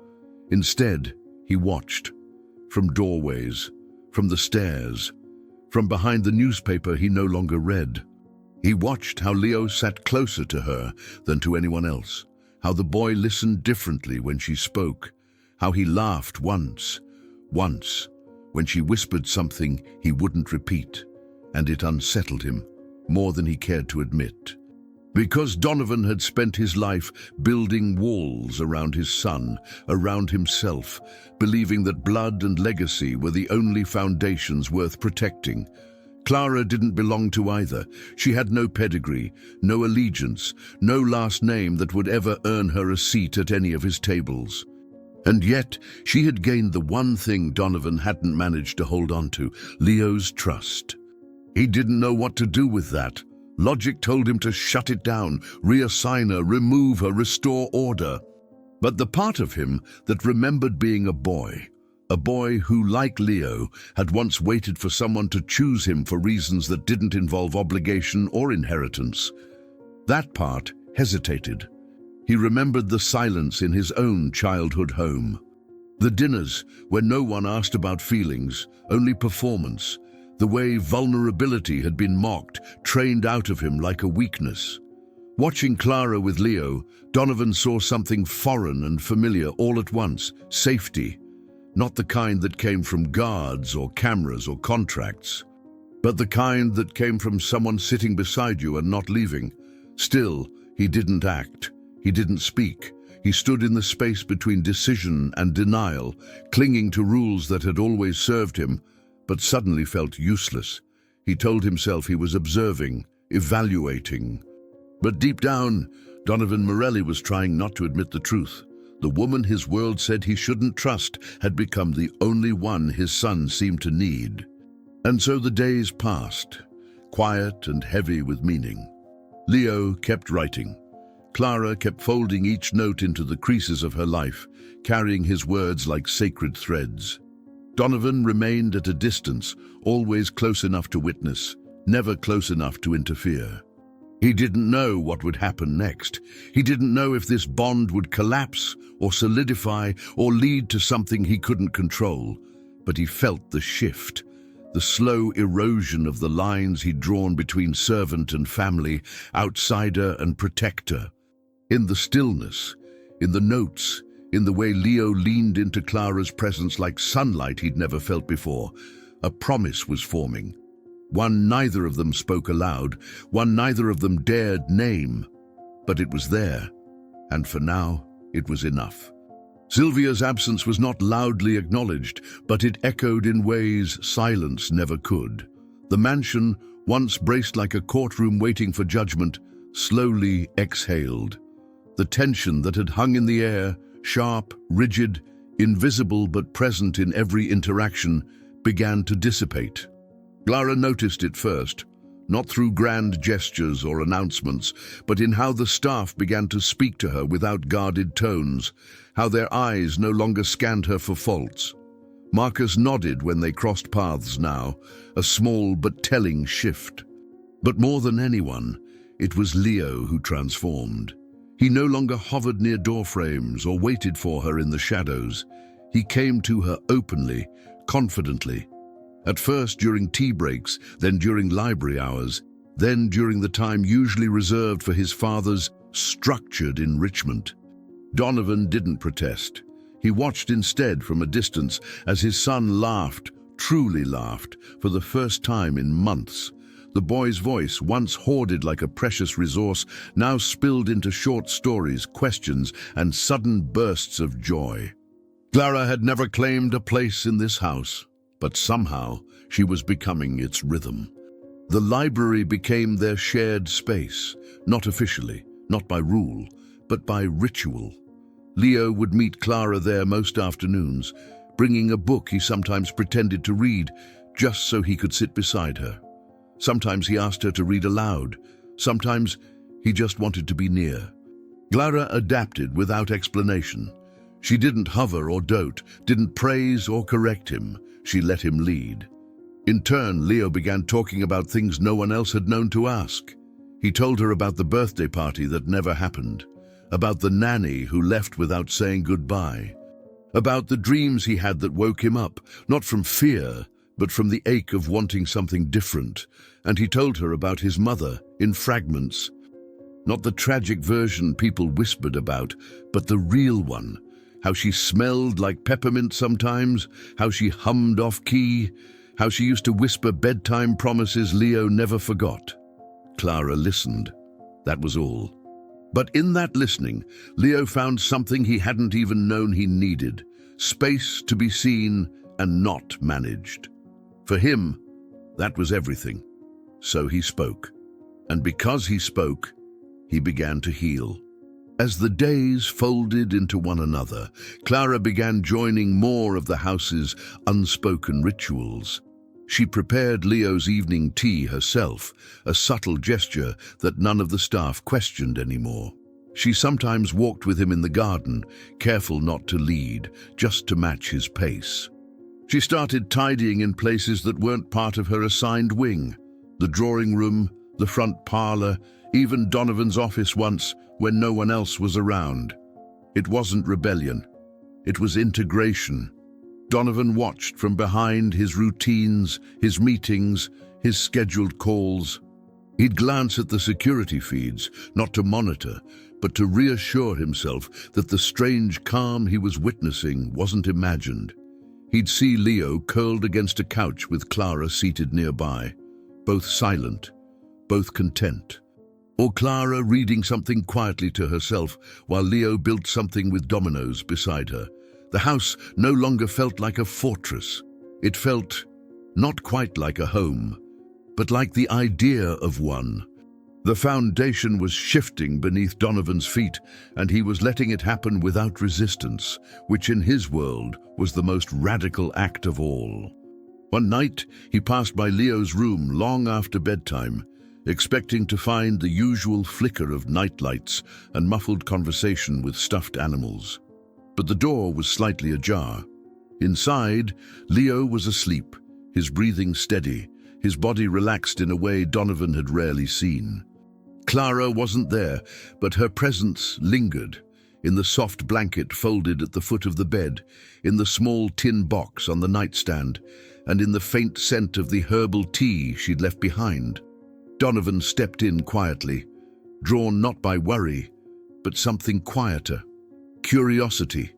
Instead, he watched. From doorways, from the stairs, from behind the newspaper he no longer read. He watched how Leo sat closer to her than to anyone else, how the boy listened differently when she spoke, how he laughed once, when she whispered something he wouldn't repeat, and it unsettled him more than he cared to admit. Because Donovan had spent his life building walls around his son, around himself, believing that blood and legacy were the only foundations worth protecting. Clara didn't belong to either. She had no pedigree, no allegiance, no last name that would ever earn her a seat at any of his tables. And yet, she had gained the one thing Donovan hadn't managed to hold on to, Leo's trust. He didn't know what to do with that. Logic told him to shut it down, reassign her, remove her, restore order. But the part of him that remembered being a boy who, like Leo, had once waited for someone to choose him for reasons that didn't involve obligation or inheritance, that part hesitated. He remembered the silence in his own childhood home. The dinners where no one asked about feelings, only performance. The way vulnerability had been mocked, trained out of him like a weakness. Watching Clara with Leo, Donovan saw something foreign and familiar all at once: safety. Not the kind that came from guards or cameras or contracts, but the kind that came from someone sitting beside you and not leaving. Still, he didn't act. He didn't speak. He stood in the space between decision and denial, clinging to rules that had always served him, but suddenly felt useless. He told himself he was observing, evaluating. But deep down, Donovan Morelli was trying not to admit the truth. The woman his world said he shouldn't trust had become the only one his son seemed to need. And so the days passed, quiet and heavy with meaning. Leo kept writing. Clara kept folding each note into the creases of her life, carrying his words like sacred threads. Donovan remained at a distance, always close enough to witness, never close enough to interfere. He didn't know what would happen next. He didn't know if this bond would collapse or solidify or lead to something he couldn't control. But he felt the shift, the slow erosion of the lines he'd drawn between servant and family, outsider and protector. In the stillness, in the notes, in the way Leo leaned into Clara's presence like sunlight he'd never felt before, a promise was forming. One neither of them spoke aloud, one neither of them dared name. But it was there, and for now, it was enough. Sylvia's absence was not loudly acknowledged, but it echoed in ways silence never could. The mansion, once braced like a courtroom waiting for judgment, slowly exhaled. The tension that had hung in the air, sharp, rigid, invisible but present in every interaction, began to dissipate. Clara noticed it first, not through grand gestures or announcements, but in how the staff began to speak to her without guarded tones, how their eyes no longer scanned her for faults. Marcus nodded when they crossed paths now, a small but telling shift. But more than anyone, it was Leo who transformed. He no longer hovered near doorframes or waited for her in the shadows. He came to her openly, confidently. At first during tea breaks, then during library hours, then during the time usually reserved for his father's structured enrichment. Donovan didn't protest. He watched instead from a distance as his son laughed, truly laughed, for the first time in months. The boy's voice, once hoarded like a precious resource, now spilled into short stories, questions, and sudden bursts of joy. Clara had never claimed a place in this house, but somehow she was becoming its rhythm. The library became their shared space, not officially, not by rule, but by ritual. Leo would meet Clara there most afternoons, bringing a book he sometimes pretended to read, just so he could sit beside her. Sometimes he asked her to read aloud. Sometimes he just wanted to be near. Clara adapted without explanation. She didn't hover or dote, didn't praise or correct him. She let him lead. In turn, Leo began talking about things no one else had known to ask. He told her about the birthday party that never happened, about the nanny who left without saying goodbye, about the dreams he had that woke him up, not from fear, but from the ache of wanting something different. And he told her about his mother, in fragments. Not the tragic version people whispered about, but the real one. How she smelled like peppermint sometimes, how she hummed off-key, how she used to whisper bedtime promises Leo never forgot. Clara listened. That was all. But in that listening, Leo found something he hadn't even known he needed: space to be seen and not managed. For him, that was everything. So he spoke. And because he spoke, he began to heal. As the days folded into one another, Clara began joining more of the house's unspoken rituals. She prepared Leo's evening tea herself, a subtle gesture that none of the staff questioned anymore. She sometimes walked with him in the garden, careful not to lead, just to match his pace. She started tidying in places that weren't part of her assigned wing: the drawing room, the front parlor, even Donovan's office once, when no one else was around. It wasn't rebellion. It was integration. Donovan watched from behind his routines, his meetings, his scheduled calls. He'd glance at the security feeds, not to monitor, but to reassure himself that the strange calm he was witnessing wasn't imagined. He'd see Leo curled against a couch with Clara seated nearby, both silent, both content. Or Clara reading something quietly to herself while Leo built something with dominoes beside her. The house no longer felt like a fortress. It felt not quite like a home, but like the idea of one. The foundation was shifting beneath Donovan's feet, and he was letting it happen without resistance, which in his world was the most radical act of all. One night, he passed by Leo's room long after bedtime, expecting to find the usual flicker of nightlights and muffled conversation with stuffed animals. But the door was slightly ajar. Inside, Leo was asleep, his breathing steady, his body relaxed in a way Donovan had rarely seen. Clara wasn't there, but her presence lingered, in the soft blanket folded at the foot of the bed, in the small tin box on the nightstand, and in the faint scent of the herbal tea she'd left behind. Donovan stepped in quietly, drawn not by worry, but something quieter: curiosity.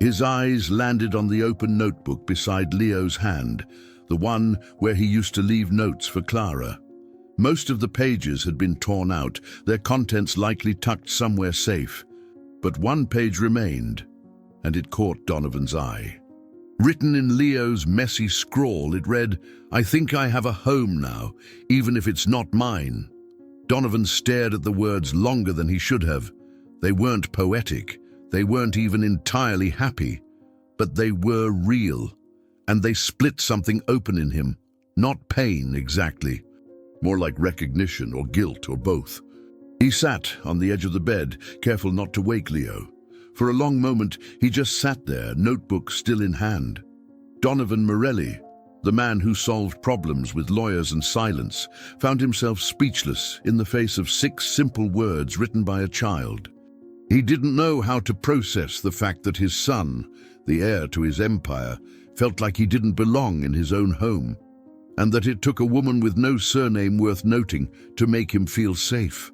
His eyes landed on the open notebook beside Leo's hand, the one where he used to leave notes for Clara. Most of the pages had been torn out, their contents likely tucked somewhere safe. But one page remained, and it caught Donovan's eye. Written in Leo's messy scrawl, it read, "I think I have a home now, even if it's not mine." Donovan stared at the words longer than he should have. They weren't poetic, they weren't even entirely happy, but they were real, and they split something open in him. Not pain, exactly. More like recognition or guilt or both. He sat on the edge of the bed, careful not to wake Leo. For a long moment, he just sat there, notebook still in hand. Donovan Morelli, the man who solved problems with lawyers and silence, found himself speechless in the face of 6 simple words written by a child. He didn't know how to process the fact that his son, the heir to his empire, felt like he didn't belong in his own home, and that it took a woman with no surname worth noting to make him feel safe.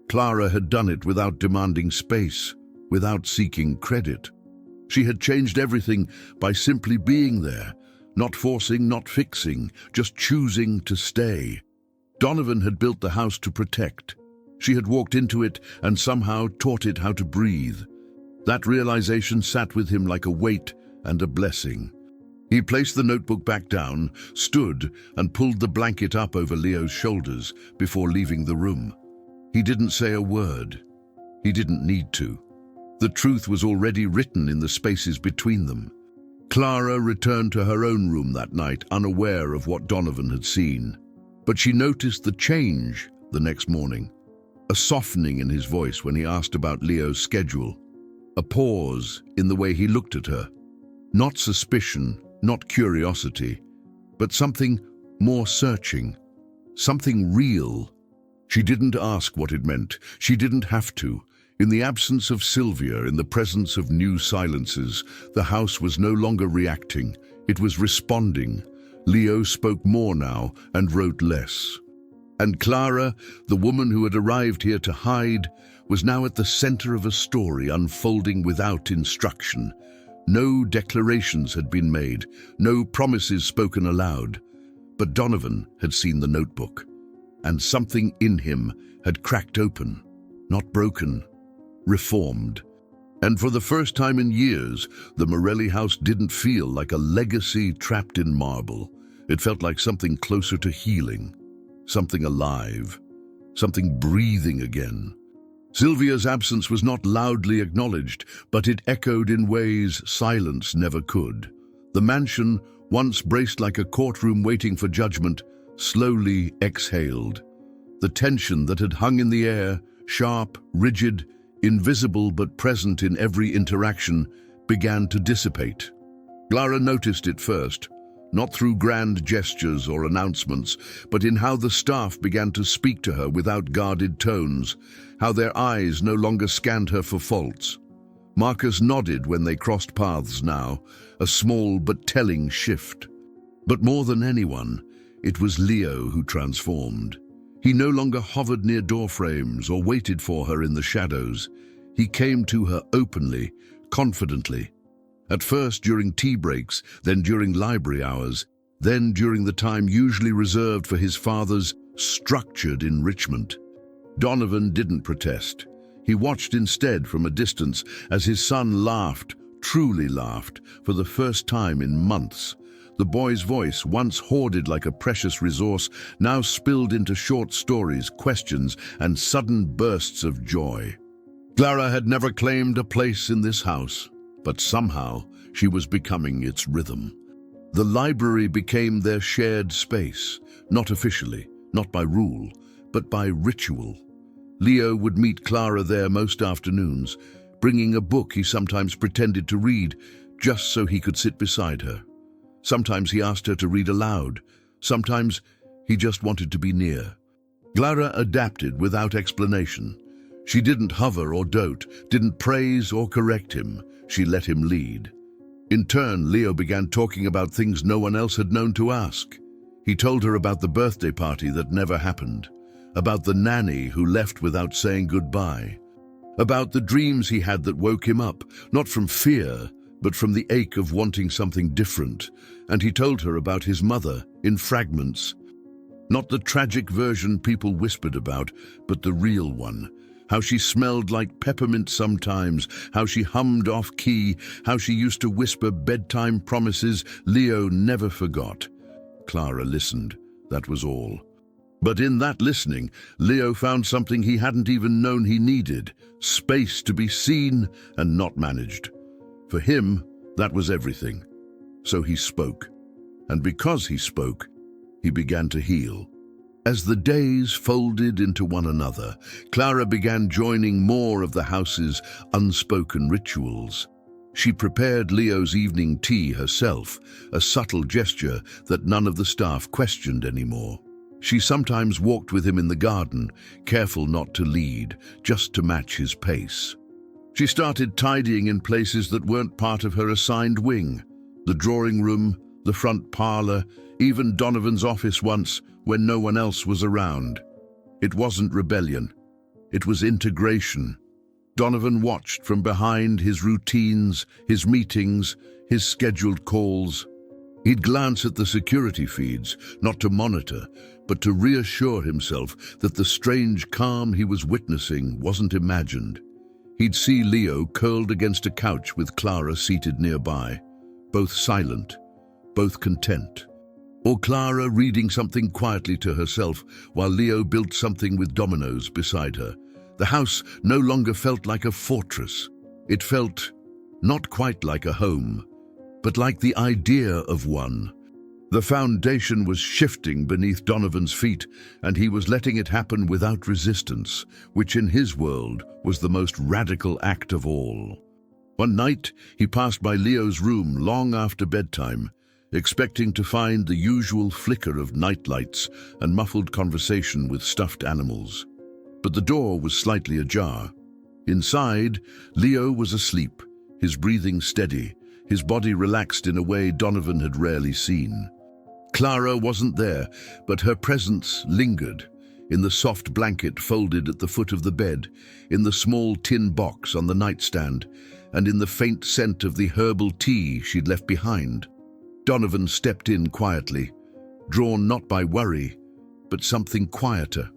Clara had done it without demanding space, without seeking credit. She had changed everything by simply being there, not forcing, not fixing, just choosing to stay. Donovan had built the house to protect. She had walked into it and somehow taught it how to breathe. That realization sat with him like a weight and a blessing. He placed the notebook back down, stood, and pulled the blanket up over Leo's shoulders before leaving the room. He didn't say a word. He didn't need to. The truth was already written in the spaces between them. Clara returned to her own room that night, unaware of what Donovan had seen. But she noticed the change the next morning. A softening in his voice when he asked about Leo's schedule. A pause in the way he looked at her. Not suspicion, not curiosity, but something more searching. Something real. She didn't ask what it meant. She didn't have to. In the absence of Sylvia, in the presence of new silences, the house was no longer reacting. It was responding. Leo spoke more now and wrote less. And Clara, the woman who had arrived here to hide, was now at the center of a story unfolding without instruction. No declarations had been made, no promises spoken aloud. But Donovan had seen the notebook, and something in him had cracked open, not broken, reformed. And for the first time in years, the Morelli house didn't feel like a legacy trapped in marble. It felt like something closer to healing, something alive, something breathing again. Sylvia's absence was not loudly acknowledged, but it echoed in ways silence never could. The mansion, once braced like a courtroom waiting for judgment, slowly exhaled. The tension that had hung in the air, sharp, rigid, invisible but present in every interaction, began to dissipate. Clara noticed it first, not through grand gestures or announcements, but in how the staff began to speak to her without guarded tones, how their eyes no longer scanned her for faults. Marcus nodded when they crossed paths now, a small but telling shift. But more than anyone, it was Leo who transformed. He no longer hovered near doorframes or waited for her in the shadows. He came to her openly, confidently. At first during tea breaks, then during library hours, then during the time usually reserved for his father's structured enrichment. Donovan didn't protest. He watched instead from a distance as his son laughed, truly laughed, for the first time in months. The boy's voice, once hoarded like a precious resource, now spilled into short stories, questions, and sudden bursts of joy. Clara had never claimed a place in this house, but somehow she was becoming its rhythm. The library became their shared space, not officially, not by rule, but by ritual. Leo would meet Clara there most afternoons, bringing a book he sometimes pretended to read, just so he could sit beside her. Sometimes he asked her to read aloud. Sometimes he just wanted to be near. Clara adapted without explanation. She didn't hover or dote, didn't praise or correct him. She let him lead. In turn, Leo began talking about things no one else had known to ask. He told her about the birthday party that never happened, about the nanny who left without saying goodbye, about the dreams he had that woke him up, not from fear, but from the ache of wanting something different, and he told her about his mother in fragments. Not the tragic version people whispered about, but the real one. How she smelled like peppermint sometimes, how she hummed off-key, how she used to whisper bedtime promises Leo never forgot. Clara listened, that was all. But in that listening, Leo found something he hadn't even known he needed: space to be seen and not managed. For him, that was everything. So he spoke. And because he spoke, he began to heal. As the days folded into one another, Clara began joining more of the house's unspoken rituals. She prepared Leo's evening tea herself, a subtle gesture that none of the staff questioned anymore. She sometimes walked with him in the garden, careful not to lead, just to match his pace. She started tidying in places that weren't part of her assigned wing: the drawing room, the front parlor, even Donovan's office once, when no one else was around. It wasn't rebellion. It was integration. Donovan watched from behind his routines, his meetings, his scheduled calls. He'd glance at the security feeds, not to monitor, but to reassure himself that the strange calm he was witnessing wasn't imagined. He'd see Leo curled against a couch with Clara seated nearby, both silent, both content. Or Clara reading something quietly to herself while Leo built something with dominoes beside her. The house no longer felt like a fortress. It felt not quite like a home, but like the idea of one. The foundation was shifting beneath Donovan's feet, and he was letting it happen without resistance, which in his world was the most radical act of all. One night, he passed by Leo's room long after bedtime, expecting to find the usual flicker of nightlights and muffled conversation with stuffed animals. But the door was slightly ajar. Inside, Leo was asleep, his breathing steady, his body relaxed in a way Donovan had rarely seen. Clara wasn't there, but her presence lingered, in the soft blanket folded at the foot of the bed, in the small tin box on the nightstand, and in the faint scent of the herbal tea she'd left behind. Donovan stepped in quietly, drawn not by worry, but something quieter: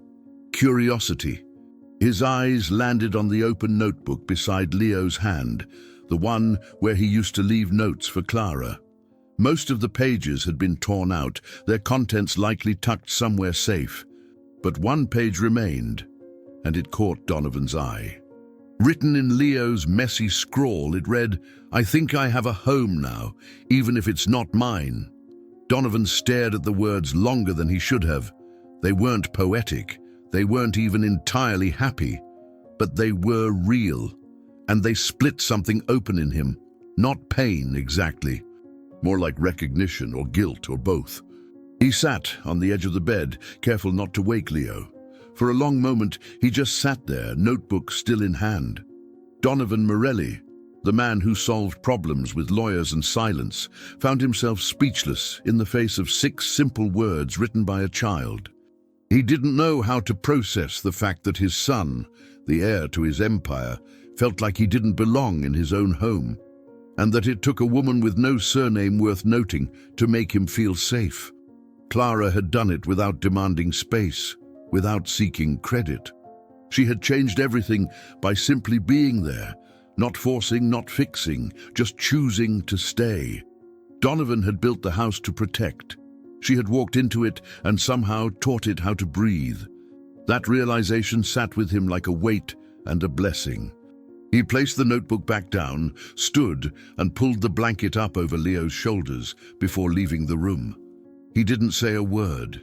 curiosity. His eyes landed on the open notebook beside Leo's hand, the one where he used to leave notes for Clara. Most of the pages had been torn out, their contents likely tucked somewhere safe. But one page remained, and it caught Donovan's eye. Written in Leo's messy scrawl, it read, "I think I have a home now, even if it's not mine." Donovan stared at the words longer than he should have. They weren't poetic, they weren't even entirely happy, but they were real, and they split something open in him. Not pain, exactly. More like recognition or guilt or both. He sat on the edge of the bed, careful not to wake Leo. For a long moment, he just sat there, notebook still in hand. Donovan Morelli, the man who solved problems with lawyers and silence, found himself speechless in the face of 6 simple words written by a child. He didn't know how to process the fact that his son, the heir to his empire, felt like he didn't belong in his own home, and that it took a woman with no surname worth noting to make him feel safe. Clara had done it without demanding space, without seeking credit. She had changed everything by simply being there, not forcing, not fixing, just choosing to stay. Donovan had built the house to protect. She had walked into it and somehow taught it how to breathe. That realization sat with him like a weight and a blessing. He placed the notebook back down, stood, and pulled the blanket up over Leo's shoulders before leaving the room. He didn't say a word.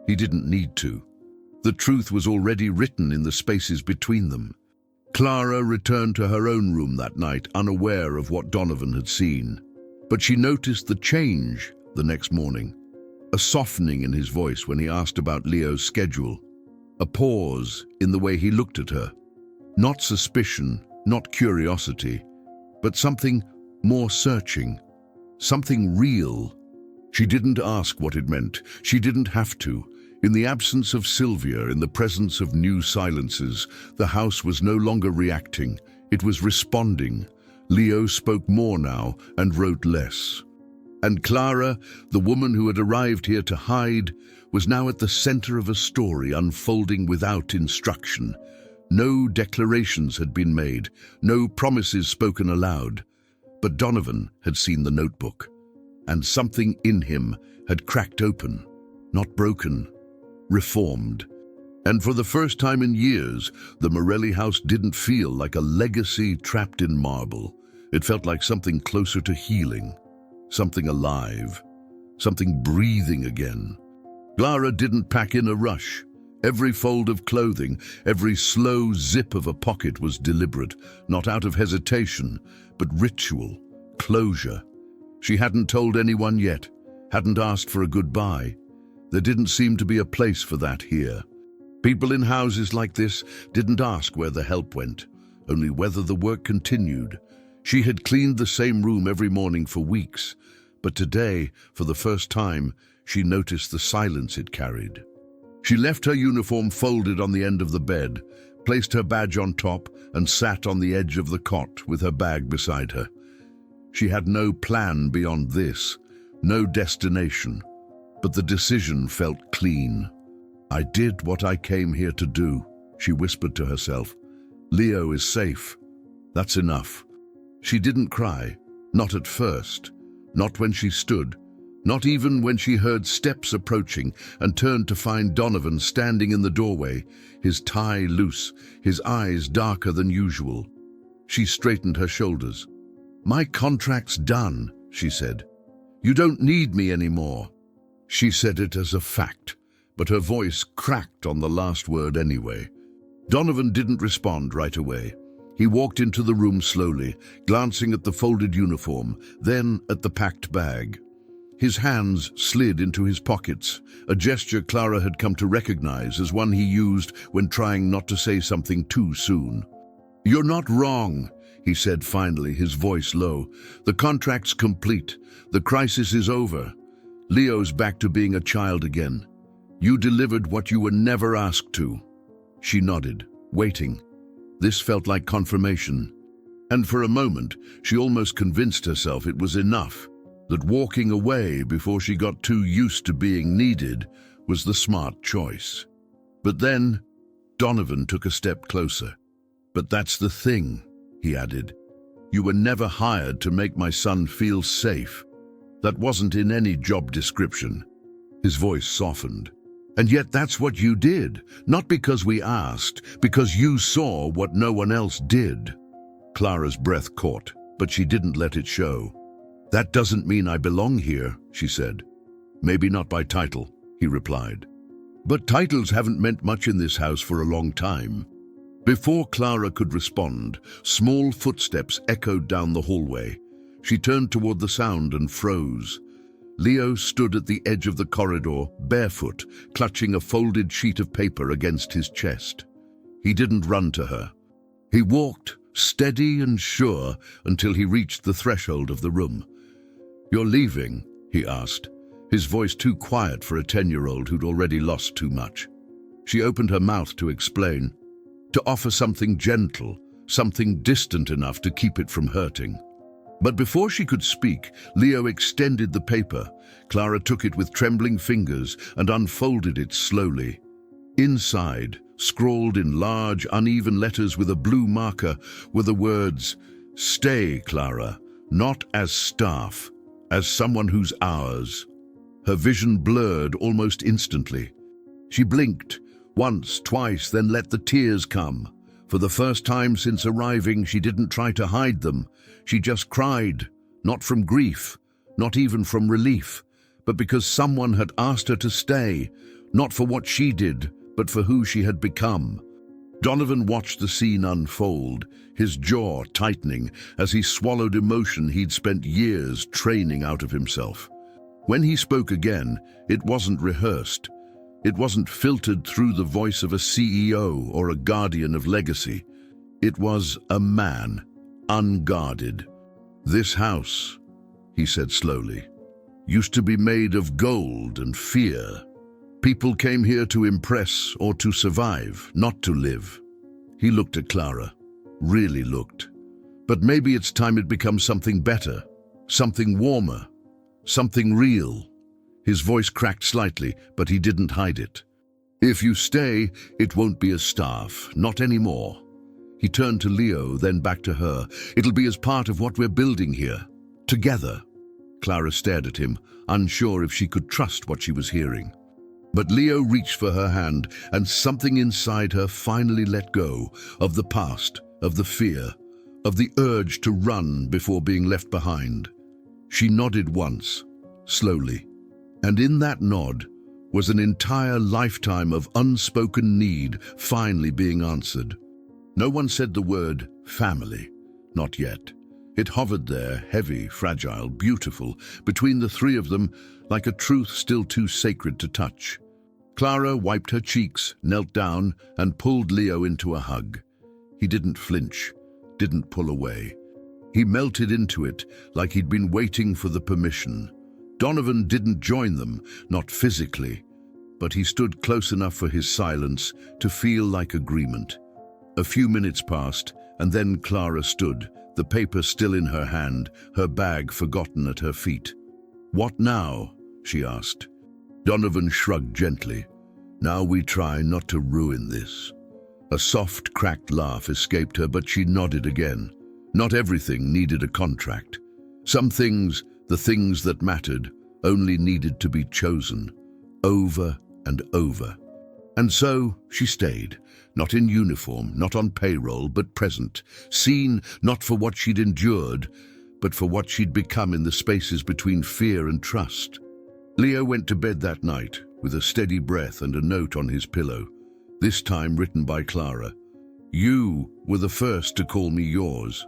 He didn't need to. The truth was already written in the spaces between them. Clara returned to her own room that night, unaware of what Donovan had seen. But she noticed the change the next morning. A softening in his voice when he asked about Leo's schedule. A pause in the way he looked at her. Not suspicion, not curiosity, but something more searching, something real. She didn't ask what it meant. She didn't have to. In the absence of Sylvia, in the presence of new silences, the house was no longer reacting. It was responding. Leo spoke more now and wrote less. And Clara, the woman who had arrived here to hide, was now at the center of a story unfolding without instruction. No declarations had been made, no promises spoken aloud. But Donovan had seen the notebook, and something in him had cracked open, not broken, reformed. And for the first time in years, the Morelli house didn't feel like a legacy trapped in marble. It felt like something closer to healing, something alive, something breathing again. Clara didn't pack in a rush. Every fold of clothing, every slow zip of a pocket was deliberate, not out of hesitation, but ritual, closure. She hadn't told anyone yet, hadn't asked for a goodbye. There didn't seem to be a place for that here. People in houses like this didn't ask where the help went, only whether the work continued. She had cleaned the same room every morning for weeks, but today, for the first time, she noticed the silence it carried. She left her uniform folded on the end of the bed, placed her badge on top, and sat on the edge of the cot with her bag beside her. She had no plan beyond this, no destination, but the decision felt clean. "I did what I came here to do," she whispered to herself. "Leo is safe. That's enough." She didn't cry, not at first, not when she stood, not even when she heard steps approaching and turned to find Donovan standing in the doorway, his tie loose, his eyes darker than usual. She straightened her shoulders. "My contract's done," she said. "You don't need me anymore." She said it as a fact, but her voice cracked on the last word anyway. Donovan didn't respond right away. He walked into the room slowly, glancing at the folded uniform, then at the packed bag. His hands slid into his pockets, a gesture Clara had come to recognize as one he used when trying not to say something too soon. "You're not wrong," he said finally, his voice low. "The contract's complete. The crisis is over. Leo's back to being a child again. You delivered what you were never asked to." She nodded, waiting. This felt like confirmation. And for a moment, she almost convinced herself it was enough, that walking away before she got too used to being needed was the smart choice. But then, Donovan took a step closer. "But that's the thing," he added. "You were never hired to make my son feel safe. That wasn't in any job description." His voice softened. "And yet that's what you did, not because we asked, because you saw what no one else did." Clara's breath caught, but she didn't let it show. "That doesn't mean I belong here," she said. "Maybe not by title," he replied. "But titles haven't meant much in this house for a long time." Before Clara could respond, small footsteps echoed down the hallway. She turned toward the sound and froze. Leo stood at the edge of the corridor, barefoot, clutching a folded sheet of paper against his chest. He didn't run to her. He walked, steady and sure, until he reached the threshold of the room. "You're leaving?" he asked, his voice too quiet for a 10-year-old who'd already lost too much. She opened her mouth to explain, to offer something gentle, something distant enough to keep it from hurting. But before she could speak, Leo extended the paper. Clara took it with trembling fingers and unfolded it slowly. Inside, scrawled in large, uneven letters with a blue marker, were the words, "Stay, Clara, not as staff, as someone who's ours." Her vision blurred almost instantly. She blinked, once, twice, then let the tears come. For the first time since arriving, she didn't try to hide them. She just cried, not from grief, not even from relief, but because someone had asked her to stay, not for what she did, but for who she had become. Donovan watched the scene unfold, his jaw tightening as he swallowed emotion he'd spent years training out of himself. When he spoke again, it wasn't rehearsed. It wasn't filtered through the voice of a CEO or a guardian of legacy. It was a man, unguarded. "This house," he said slowly, "used to be made of gold and fear. People came here to impress or to survive, not to live." He looked at Clara, really looked. But maybe it's time it becomes something better, something warmer, something real. His voice cracked slightly, but he didn't hide it. If you stay, it won't be as staff, not anymore. He turned to Leo, then back to her. It'll be as part of what we're building here, together. Clara stared at him, unsure if she could trust what she was hearing. But Leo reached for her hand, and something inside her finally let go of the past, of the fear, of the urge to run before being left behind. She nodded once, slowly, and in that nod was an entire lifetime of unspoken need finally being answered. No one said the word family, not yet. It hovered there, heavy, fragile, beautiful, between the three of them, like a truth still too sacred to touch. Clara wiped her cheeks, knelt down, and pulled Leo into a hug. He didn't flinch, didn't pull away. He melted into it like he'd been waiting for the permission. Donovan didn't join them, not physically, but he stood close enough for his silence to feel like agreement. A few minutes passed, and then Clara stood, the paper still in her hand, her bag forgotten at her feet. "What now?" she asked. Donovan shrugged gently. "Now we try not to ruin this." A soft, cracked laugh escaped her, but she nodded again. Not everything needed a contract. Some things, the things that mattered, only needed to be chosen, over and over. And so she stayed, not in uniform, not on payroll, but present, seen not for what she'd endured, but for what she'd become in the spaces between fear and trust. Leo went to bed that night with a steady breath and a note on his pillow, this time written by Clara. "You were the first to call me yours."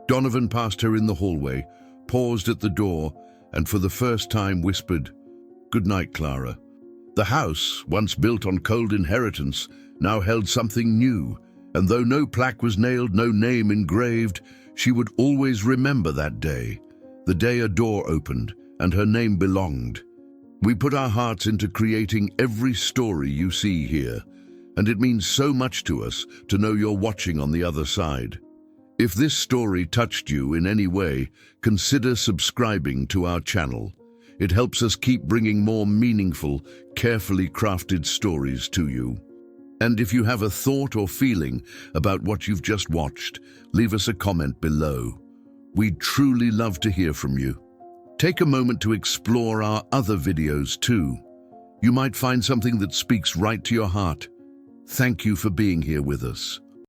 Donovan passed her in the hallway, paused at the door, and for the first time whispered, "Good night, Clara." The house, once built on cold inheritance, now held something new, and though no plaque was nailed, no name engraved, she would always remember that day, the day a door opened and her name belonged. We put our hearts into creating every story you see here, and it means so much to us to know you're watching on the other side. If this story touched you in any way, consider subscribing to our channel. It helps us keep bringing more meaningful, carefully crafted stories to you. And if you have a thought or feeling about what you've just watched, leave us a comment below. We'd truly love to hear from you. Take a moment to explore our other videos too. You might find something that speaks right to your heart. Thank you for being here with us.